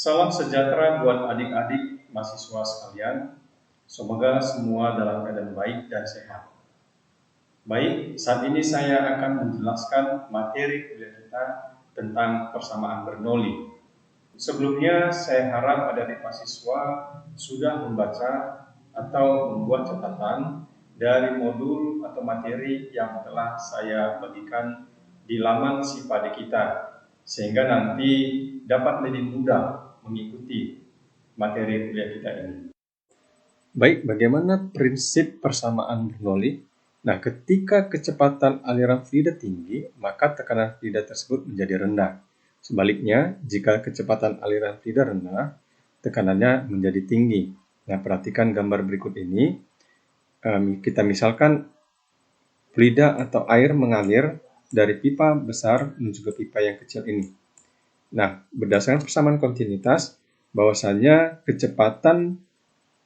Salam sejahtera buat adik-adik mahasiswa sekalian. Semoga semua dalam keadaan baik dan sehat. Baik, saat ini saya akan menjelaskan materi kuliah kita tentang persamaan Bernoulli. Sebelumnya, saya harap adik-adik mahasiswa sudah membaca atau membuat catatan dari modul atau materi yang telah saya bagikan di laman Sipade kita, sehingga nanti dapat lebih mudah mengikuti materi kuliah kita ini. Baik, bagaimana prinsip persamaan Bernoulli? Nah, ketika kecepatan aliran fluida tinggi, maka tekanan fluida tersebut menjadi rendah. Sebaliknya, jika kecepatan aliran fluida rendah, tekanannya menjadi tinggi. Nah, perhatikan gambar berikut ini. Kita misalkan fluida atau air mengalir dari pipa besar menuju ke pipa yang kecil ini. Nah, berdasarkan persamaan kontinuitas, bahwasanya kecepatan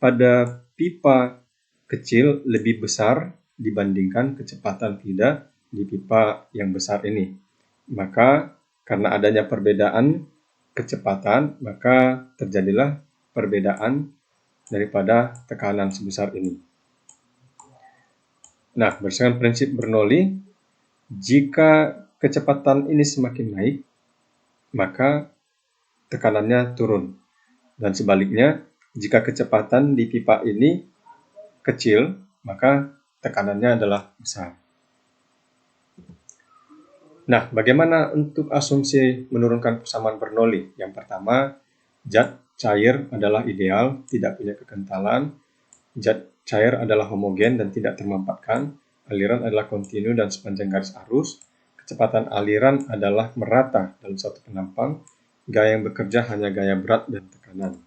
pada pipa kecil lebih besar dibandingkan kecepatan fluida di pipa yang besar ini. Maka karena adanya perbedaan kecepatan, maka terjadilah perbedaan daripada tekanan sebesar ini. Nah, berdasarkan prinsip Bernoulli, jika kecepatan ini semakin naik, maka tekanannya turun. Dan sebaliknya, jika kecepatan di pipa ini kecil, maka tekanannya adalah besar. Nah, bagaimana untuk asumsi menurunkan persamaan Bernoulli? Yang pertama, zat cair adalah ideal, tidak punya kekentalan. Zat cair adalah homogen dan tidak termampatkan. Aliran adalah kontinu dan sepanjang garis arus. Kecepatan aliran adalah merata dalam satu penampang. Gaya yang bekerja hanya gaya berat dan tekanan.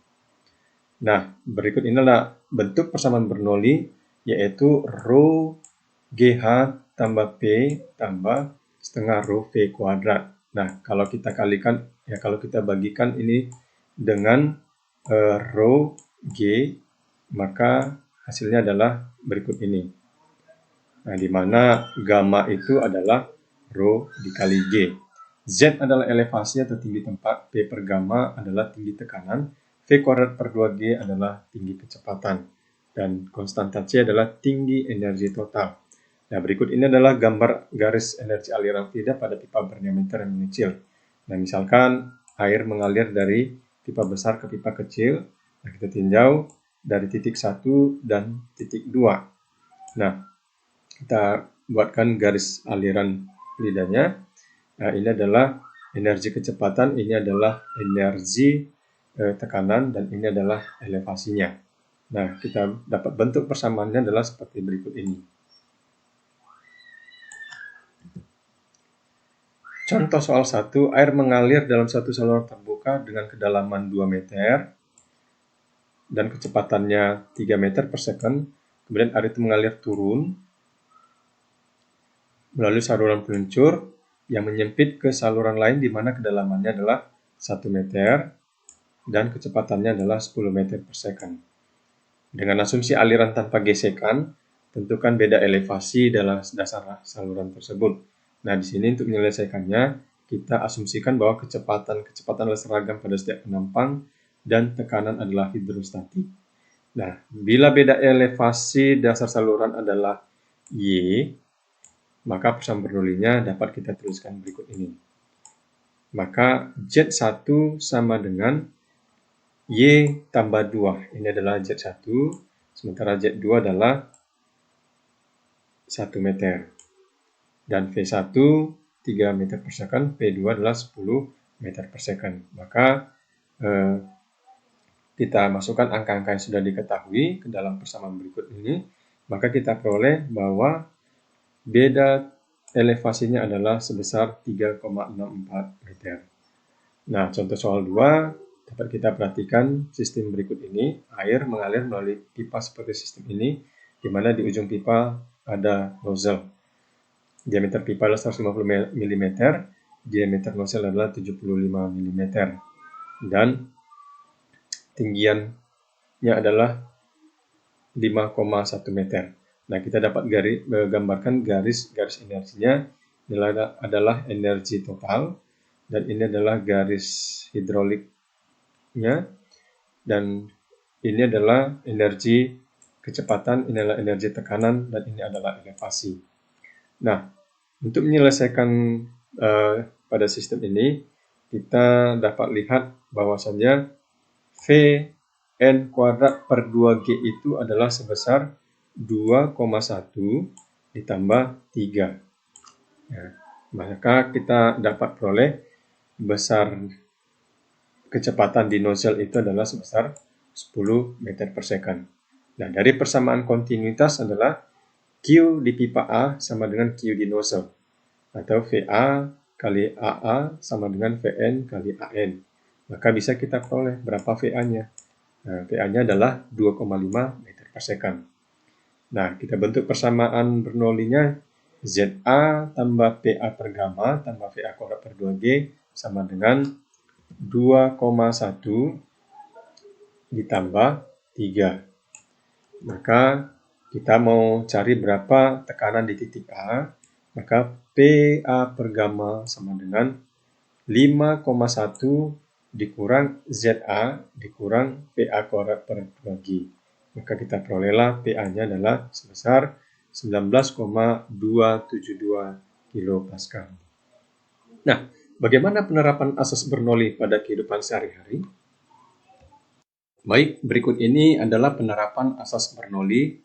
Nah, berikut inilah bentuk persamaan Bernoulli, yaitu rho GH tambah P tambah setengah rho V kuadrat. Nah, kalau kita kalikan, kalau kita bagikan ini dengan rho G, maka hasilnya adalah berikut ini. Nah, di mana gamma itu adalah rho dikali G. Z adalah elevasi atau tinggi tempat, P per gamma adalah tinggi tekanan, V kuadrat per 2G adalah tinggi kecepatan, dan konstanta C adalah tinggi energi total. Nah, berikut ini adalah gambar garis energi aliran fluida pada pipa berdiameter yang mengecil. Nah, misalkan air mengalir dari pipa besar ke pipa kecil, nah kita tinjau dari titik 1 dan titik 2. Nah, kita buatkan garis aliran fluidanya. Nah, ini adalah energi kecepatan, ini adalah energi tekanan, dan ini adalah elevasinya. Nah, kita dapat bentuk persamaannya adalah seperti berikut ini. Contoh soal 1, air mengalir dalam satu saluran terbuka dengan kedalaman 2 meter dan kecepatannya 3 meter per second. Kemudian air itu mengalir turun melalui saluran peluncur yang menyempit ke saluran lain di mana kedalamannya adalah 1 meter dan kecepatannya adalah 10 meter per second. Dengan asumsi aliran tanpa gesekan, tentukan beda elevasi dalam dasar saluran tersebut. Nah, di sini untuk menyelesaikannya, kita asumsikan bahwa kecepatan adalah seragam pada setiap penampang dan tekanan adalah hidrostatik. Nah, bila beda elevasi dasar saluran adalah Y, maka persamaan Bernoulli-nya dapat kita tuliskan berikut ini. Maka Z1 sama dengan Y tambah 2. Ini adalah Z1, sementara Z2 adalah 1 meter. Dan V1 3 meter per second, V2 adalah 10 meter per second. Maka kita masukkan angka-angka yang sudah diketahui ke dalam persamaan berikut ini, maka kita peroleh bahwa beda elevasinya adalah sebesar 3,64 meter. Nah, contoh soal 2, dapat kita perhatikan sistem berikut ini. Air mengalir melalui pipa seperti sistem ini, di mana di ujung pipa ada nozzle. Diameter pipa adalah 150 mm, diameter nozzle adalah 75 mm, dan tinggiannya adalah 5,1 meter. Nah, kita dapat gambarkan garis energinya. Ini adalah energi total, dan ini adalah garis hidroliknya nya, dan ini adalah energi kecepatan, ini adalah energi tekanan, dan ini adalah elevasi. Nah, untuk menyelesaikan pada sistem ini, kita dapat lihat bahwasannya Vn kuadrat per 2G itu adalah sebesar 2,1 ditambah 3. Ya, maka kita dapat peroleh besar kecepatan di nozzle itu adalah sebesar 10 meter per second. Nah, dari persamaan kontinuitas adalah Q di pipa A sama dengan Q di nozzle, atau VA kali AA sama dengan Vn kali AN. Maka bisa kita peroleh berapa VA-nya. Nah, VA-nya adalah 2,5 meter per second. Nah, kita bentuk persamaan Bernoulli-nya ZA tambah PA per gamma tambah VA kuadrat per 2G sama dengan 2,1 ditambah 3. Maka kita mau cari berapa tekanan di titik A, maka PA per gamma sama dengan 5,1 dikurang ZA dikurang PA kuadrat per 2G. Maka kita perolehlah PA-nya adalah sebesar 19,272 kilopascal. Nah, bagaimana penerapan asas Bernoulli pada kehidupan sehari-hari? Baik, berikut ini adalah penerapan asas Bernoulli.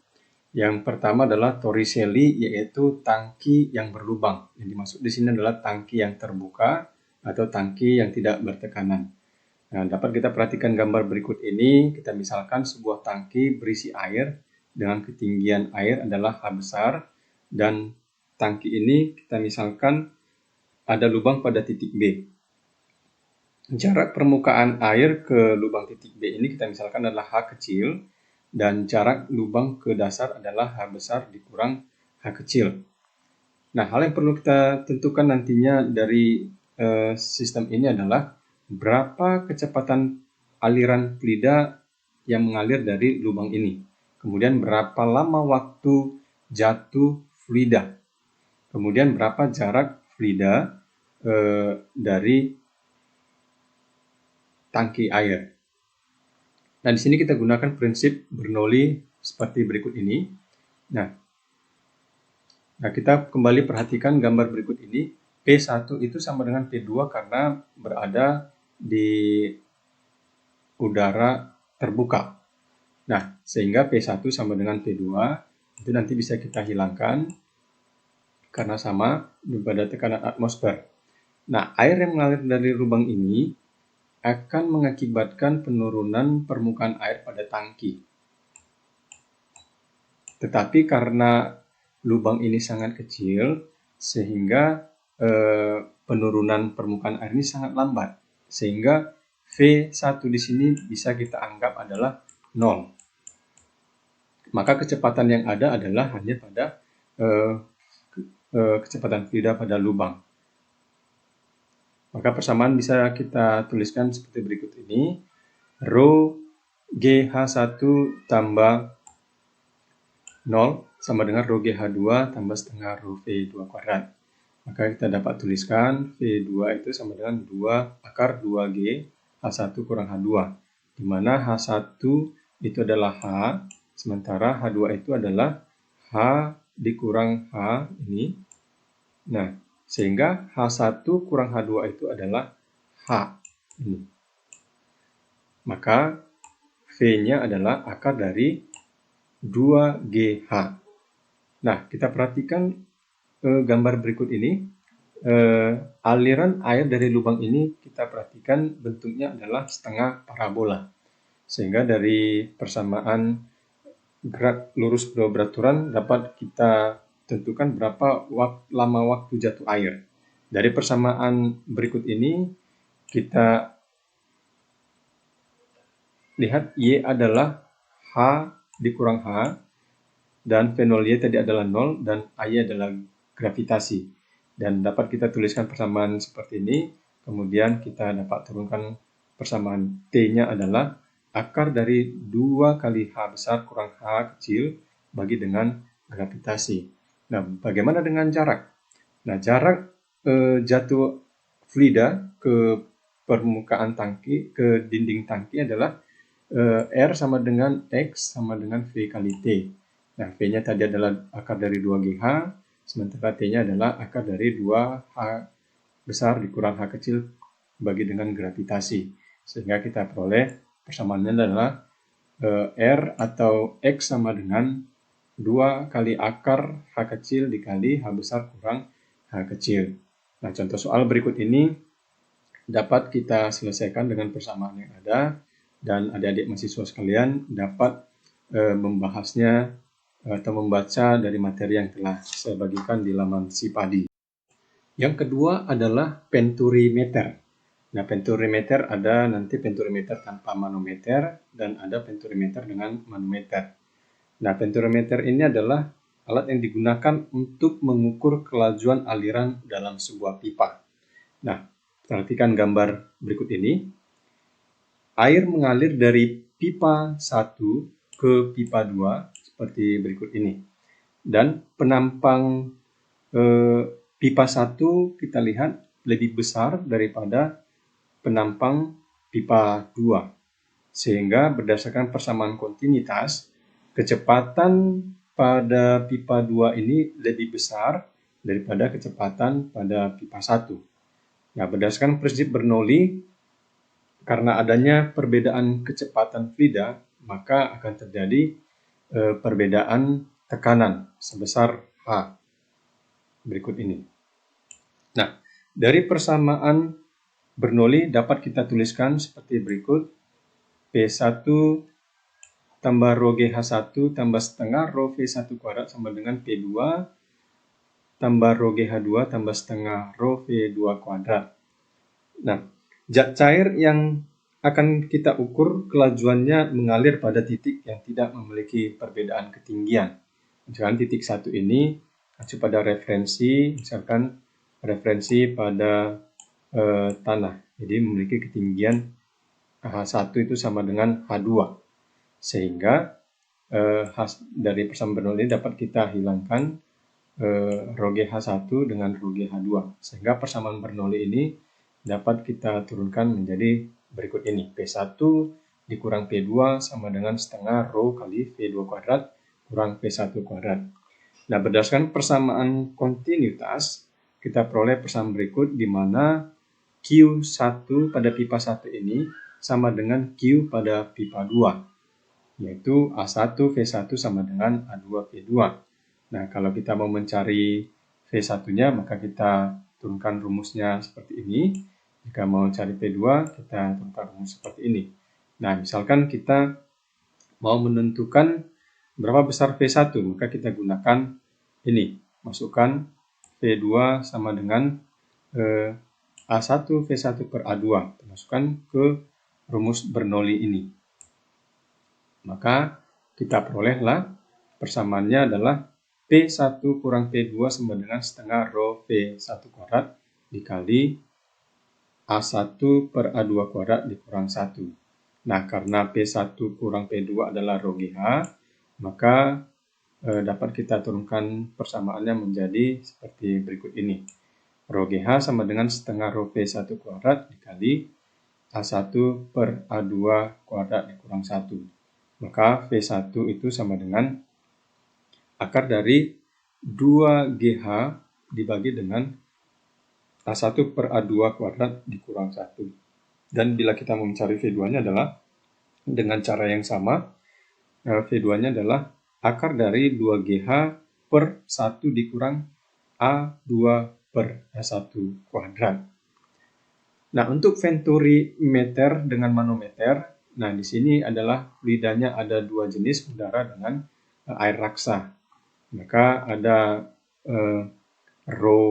Yang pertama adalah Torricelli, yaitu tangki yang berlubang. Yang dimaksud di sini adalah tangki yang terbuka atau tangki yang tidak bertekanan. Nah, dapat kita perhatikan gambar berikut ini. Kita misalkan sebuah tangki berisi air dengan ketinggian air adalah H besar, dan tangki ini kita misalkan ada lubang pada titik B. Jarak permukaan air ke lubang titik B ini kita misalkan adalah H kecil, dan jarak lubang ke dasar adalah H besar dikurang H kecil. Nah, hal yang perlu kita tentukan nantinya dari sistem ini adalah berapa kecepatan aliran fluida yang mengalir dari lubang ini. Kemudian berapa lama waktu jatuh fluida. Kemudian berapa jarak fluida dari tangki air. Nah, di sini kita gunakan prinsip Bernoulli seperti berikut ini. Nah, kita kembali perhatikan gambar berikut ini. P1 itu sama dengan P2 karena berada di udara terbuka. Nah, sehingga P1 sama dengan P2 itu nanti bisa kita hilangkan karena sama pada tekanan atmosfer. Nah, air yang mengalir dari lubang ini akan mengakibatkan penurunan permukaan air pada tangki. Tetapi karena lubang ini sangat kecil, sehingga penurunan permukaan air ini sangat lambat. Sehingga V1 di sini bisa kita anggap adalah 0. Maka kecepatan yang ada adalah hanya pada kecepatan fluida pada lubang. Maka persamaan bisa kita tuliskan seperti berikut ini. Rho GH1 tambah 0 sama dengan Rho GH2 tambah setengah Rho V2 kuadrat. Maka kita dapat tuliskan V2 itu sama dengan 2 akar 2G H1 kurang H2. Di mana H1 itu adalah H, sementara H2 itu adalah H dikurang H ini. Nah, sehingga H1 kurang H2 itu adalah H ini. Maka V-nya adalah akar dari 2GH. Nah, kita perhatikan gambar berikut ini. Aliran air dari lubang ini kita perhatikan bentuknya adalah setengah parabola. Sehingga dari persamaan gerak lurus kedua beraturan dapat kita tentukan berapa lama waktu jatuh air. Dari persamaan berikut ini kita lihat Y adalah H dikurang H, dan V0 Y tadi adalah 0, dan AY adalah gravitasi. Dan dapat kita tuliskan persamaan seperti ini, kemudian kita dapat turunkan persamaan T-nya adalah akar dari 2 kali H besar kurang H kecil bagi dengan gravitasi. Nah, bagaimana dengan jarak? Nah, jarak jatuh fluida ke permukaan tangki ke dinding tangki adalah R sama dengan X sama dengan V kali T. Nah, V-nya tadi adalah akar dari 2GH, sementara T-nya adalah akar dari 2H besar dikurang H kecil bagi dengan gravitasi. Sehingga kita peroleh persamaannya adalah R atau X sama dengan 2 kali akar H kecil dikali H besar kurang H kecil. Nah, contoh soal berikut ini dapat kita selesaikan dengan persamaan yang ada, dan adik-adik mahasiswa sekalian dapat membahasnya atau membaca dari materi yang telah saya bagikan di laman Sipadi. Yang kedua adalah penturimeter. Nah, penturimeter ada nanti penturimeter tanpa manometer dan ada penturimeter dengan manometer. Nah, penturimeter ini adalah alat yang digunakan untuk mengukur kelajuan aliran dalam sebuah pipa. Nah, perhatikan gambar berikut ini. Air mengalir dari pipa 1 ke pipa 2 seperti berikut ini. Dan penampang pipa 1 kita lihat lebih besar daripada penampang pipa 2. Sehingga berdasarkan persamaan kontinuitas, kecepatan pada pipa 2 ini lebih besar daripada kecepatan pada pipa 1. Nah, berdasarkan prinsip Bernoulli, karena adanya perbedaan kecepatan fluida, maka akan terjadi perbedaan tekanan sebesar H. Berikut ini. Nah, dari persamaan Bernoulli dapat kita tuliskan seperti berikut. P1 tambah rho GH1 tambah setengah rho V1 kuadrat sama dengan P2 tambah rho GH2 tambah setengah rho V2 kuadrat. Nah, zat cair yang akan kita ukur kelajuannya mengalir pada titik yang tidak memiliki perbedaan ketinggian. Misalkan titik 1 ini mengacu pada referensi, misalkan referensi pada tanah. Jadi memiliki ketinggian H1 itu sama dengan H2. Sehingga dari persamaan Bernoulli dapat kita hilangkan rho GH1 dengan rho GH2. Sehingga persamaan Bernoulli ini dapat kita turunkan menjadi berikut ini. P1 dikurang P2 sama dengan setengah rho kali V2 kuadrat kurang P1 kuadrat. Nah, berdasarkan persamaan kontinuitas, kita peroleh persamaan berikut di mana Q1 pada pipa 1 ini sama dengan Q pada pipa 2, yaitu A1 V1 sama dengan A2 V2. Nah, kalau kita mau mencari V1-nya, maka kita turunkan rumusnya seperti ini. Jika mau cari P2, kita turunkan rumus seperti ini. Nah, misalkan kita mau menentukan berapa besar V1, maka kita gunakan ini. Masukkan V2 sama dengan A1 V1 per A2. Masukkan ke rumus Bernoulli ini. Maka kita perolehlah persamaannya adalah P1 kurang P2 sama dengan setengah rho V1 kuadrat dikali A1 per A2 kuadrat dikurang 1. Nah, karena P1 kurang P2 adalah rho GH, maka dapat kita turunkan persamaannya menjadi seperti berikut ini. Rho GH sama dengan setengah rho V1 kuadrat dikali A1 per A2 kuadrat dikurang 1. Maka V1 itu sama dengan akar dari 2GH dibagi dengan A1 per A2 kuadrat dikurang 1. Dan bila kita mau mencari V2-nya adalah dengan cara yang sama. V2-nya adalah akar dari 2GH per 1 dikurang A2 per A1 kuadrat. Nah, untuk venturimeter dengan manometer, nah di sini adalah fluidanya ada dua jenis, udara dengan air raksa. Maka ada rho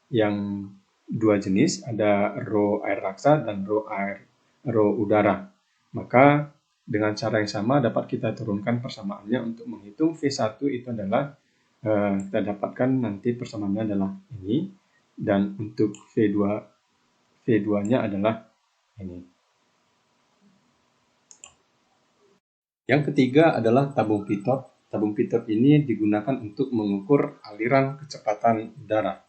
yang dua jenis, ada rho air raksa dan rho udara. Maka dengan cara yang sama dapat kita turunkan persamaannya untuk menghitung V1 itu adalah kita dapatkan nanti persamaannya adalah ini, dan untuk V2-nya adalah ini. Yang ketiga adalah tabung pitot. Tabung pitot ini digunakan untuk mengukur aliran kecepatan udara.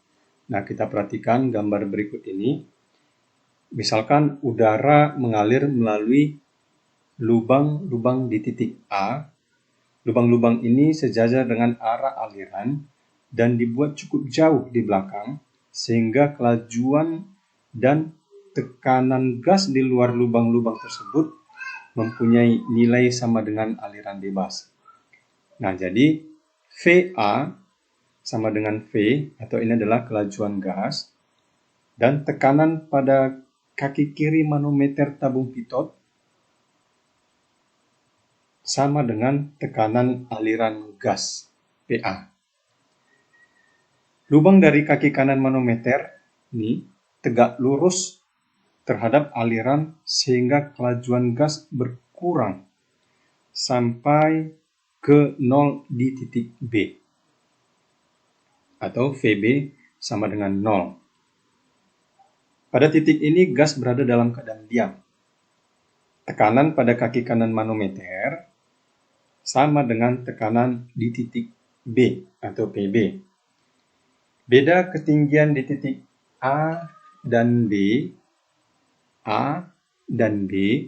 Nah, kita perhatikan gambar berikut ini. Misalkan udara mengalir melalui lubang-lubang di titik A. Lubang-lubang ini sejajar dengan arah aliran dan dibuat cukup jauh di belakang sehingga kelajuan dan tekanan gas di luar lubang-lubang tersebut mempunyai nilai sama dengan aliran bebas. Nah, jadi VA sama dengan V, atau ini adalah kelajuan gas, dan tekanan pada kaki kiri manometer tabung pitot sama dengan tekanan aliran gas PA. Lubang dari kaki kanan manometer ini tegak lurus terhadap aliran sehingga kelajuan gas berkurang sampai ke 0 di titik B, atau VB sama dengan 0. Pada titik ini gas berada dalam keadaan diam. Tekanan pada kaki kanan manometer sama dengan tekanan di titik B atau PB. Beda ketinggian di titik A dan B, A dan B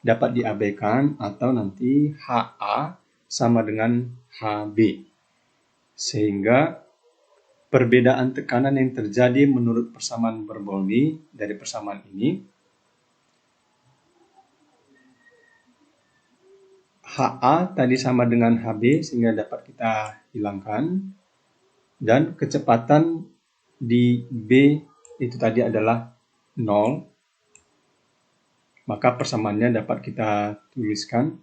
dapat diabaikan atau nanti HA sama dengan HB. Sehingga perbedaan tekanan yang terjadi menurut persamaan Bernoulli dari persamaan ini, HA tadi sama dengan HB sehingga dapat kita hilangkan, dan kecepatan di B itu tadi adalah 0, maka persamaannya dapat kita tuliskan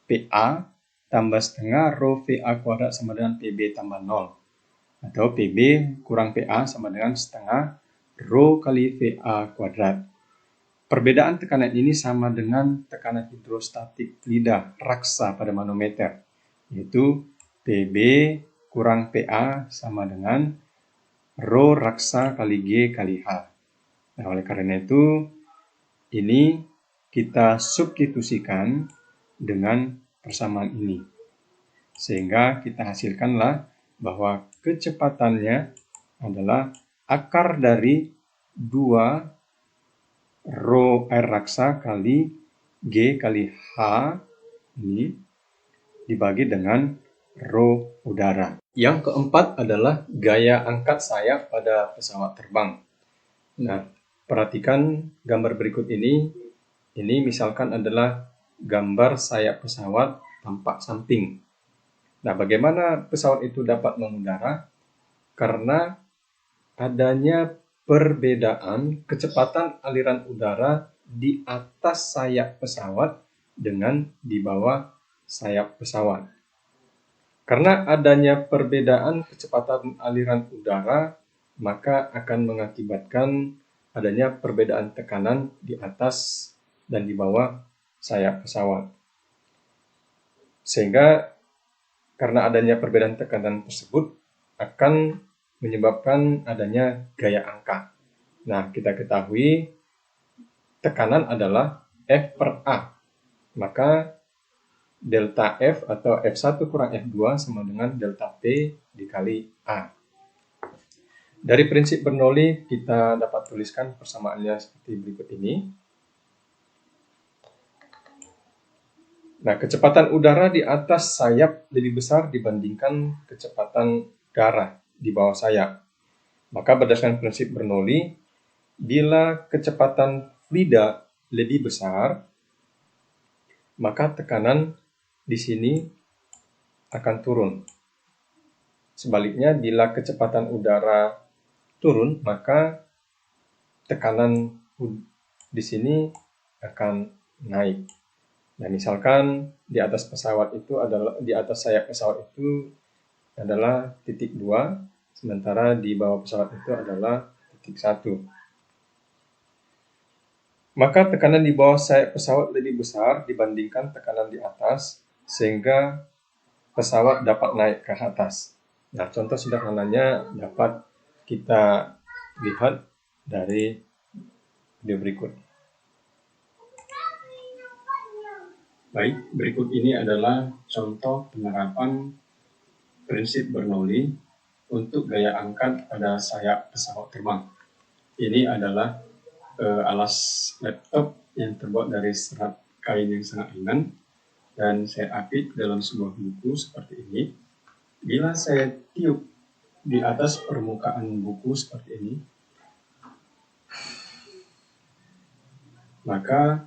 PA tambah setengah rho VA kuadrat sama dengan PB tambah 0, atau PB kurang PA sama dengan setengah rho kali VA kuadrat. Perbedaan tekanan ini sama dengan tekanan hidrostatik lidah raksa pada manometer, yaitu PB kurang PA sama dengan rho raksa kali G kali H. Nah, oleh karena itu, ini kita substitusikan dengan persamaan ini. Sehingga kita hasilkanlah bahwa kecepatannya adalah akar dari 2 rho air raksa kali G kali H ini dibagi dengan rho udara. Yang keempat adalah gaya angkat sayap pada pesawat terbang. Nah, perhatikan gambar berikut ini. Ini misalkan adalah gambar sayap pesawat tampak samping. Nah, bagaimana pesawat itu dapat mengudara? Karena adanya perbedaan kecepatan aliran udara di atas sayap pesawat dengan di bawah sayap pesawat. Karena adanya perbedaan kecepatan aliran udara, maka akan mengakibatkan adanya perbedaan tekanan di atas dan di bawah sayap pesawat. Sehingga karena adanya perbedaan tekanan tersebut akan menyebabkan adanya gaya angkat. Nah, kita ketahui tekanan adalah F per A. Maka delta F atau F1 kurang F2 sama dengan delta P dikali A. Dari prinsip Bernoulli kita dapat tuliskan persamaannya seperti berikut ini. Nah, kecepatan udara di atas sayap lebih besar dibandingkan kecepatan udara di bawah sayap. Maka berdasarkan prinsip Bernoulli, bila kecepatan fluida lebih besar, maka tekanan di sini akan turun. Sebaliknya, bila kecepatan udara turun, maka tekanan di sini akan naik. Nah, misalkan di atas pesawat itu adalah di atas sayap pesawat itu adalah titik 2, sementara di bawah pesawat itu adalah titik 1. Maka tekanan di bawah sayap pesawat lebih besar dibandingkan tekanan di atas, sehingga pesawat dapat naik ke atas. Nah, contoh sederhananya dapat kita lihat dari video berikut. Baik, berikut ini adalah contoh penerapan prinsip Bernoulli untuk gaya angkat pada sayap pesawat terbang. Ini adalah alas laptop yang terbuat dari serat kain yang sangat ringan, dan saya apit dalam sebuah buku seperti ini. Bila saya tiup di atas permukaan buku seperti ini, maka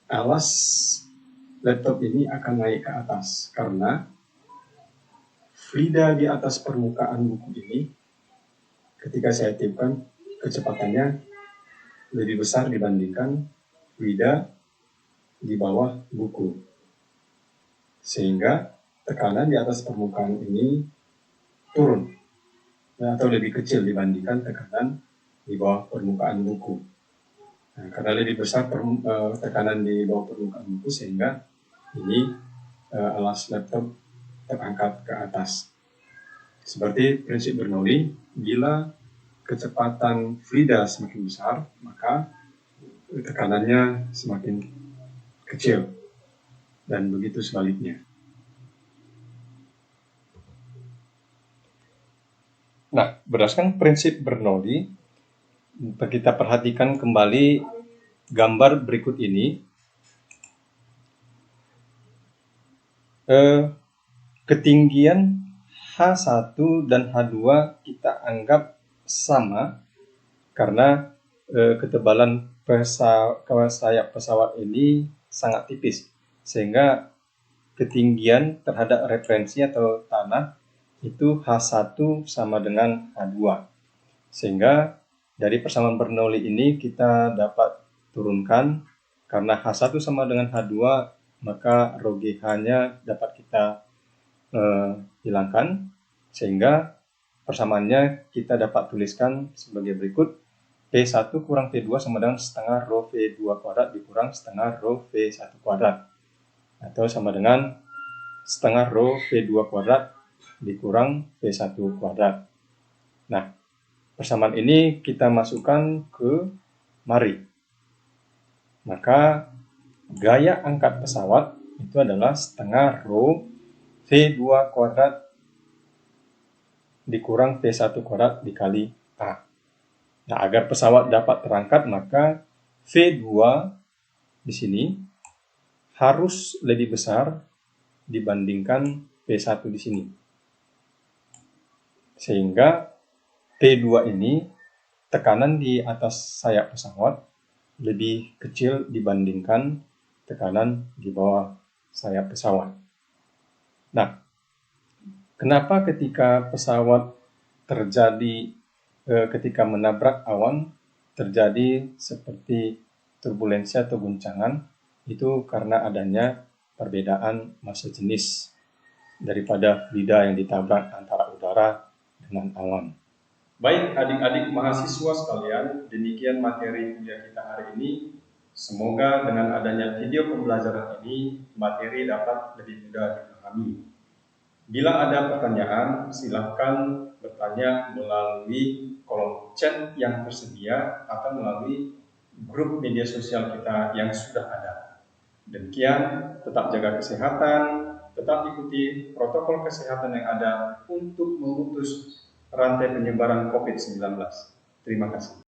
alas laptop ini akan naik ke atas karena fluida di atas permukaan buku ini ketika saya tiupkan kecepatannya lebih besar dibandingkan fluida di bawah buku, sehingga tekanan di atas permukaan ini turun atau lebih kecil dibandingkan tekanan di bawah permukaan buku. Nah, karena lebih besar tekanan di bawah permukaan buku, sehingga ini alas laptop terangkat ke atas. Seperti prinsip Bernoulli, bila kecepatan fluida semakin besar, maka tekanannya semakin kecil, dan begitu sebaliknya. Nah, berdasarkan prinsip Bernoulli, kita perhatikan kembali gambar berikut ini. Ketinggian H1 dan H2 kita anggap sama karena ketebalan sayap pesawat ini sangat tipis, sehingga ketinggian terhadap referensi atau tanah itu H1 sama dengan H2. Sehingga dari persamaan Bernoulli ini kita dapat turunkan, karena H1 sama dengan H2, maka rho GH-nya dapat kita hilangkan, sehingga persamaannya kita dapat tuliskan sebagai berikut: P1 kurang P2 sama dengan setengah rho V2 kuadrat dikurang setengah rho V1 kuadrat, atau sama dengan setengah rho V2 kuadrat dikurang V1 kuadrat. Nah, persamaan ini kita masukkan ke mari. Maka gaya angkat pesawat itu adalah setengah rho V2 kuadrat dikurang V1 kuadrat dikali A. Nah, agar pesawat dapat terangkat, maka V2 di sini harus lebih besar dibandingkan V1 di sini. Sehingga P2 ini tekanan di atas sayap pesawat lebih kecil dibandingkan tekanan di bawah sayap pesawat. Nah, kenapa ketika pesawat terjadi ketika menabrak awan terjadi seperti turbulensi atau guncangan? Itu karena adanya perbedaan massa jenis daripada fluida yang ditabrak antara udara dengan awan. Baik adik-adik mahasiswa sekalian, demikian materi kuliah kita hari ini. Semoga dengan adanya video pembelajaran ini, materi dapat lebih mudah dipahami. Bila ada pertanyaan, silakan bertanya melalui kolom chat yang tersedia atau melalui grup media sosial kita yang sudah ada. Demikian, tetap jaga kesehatan, tetap ikuti protokol kesehatan yang ada untuk memutus rantai penyebaran COVID-19. Terima kasih.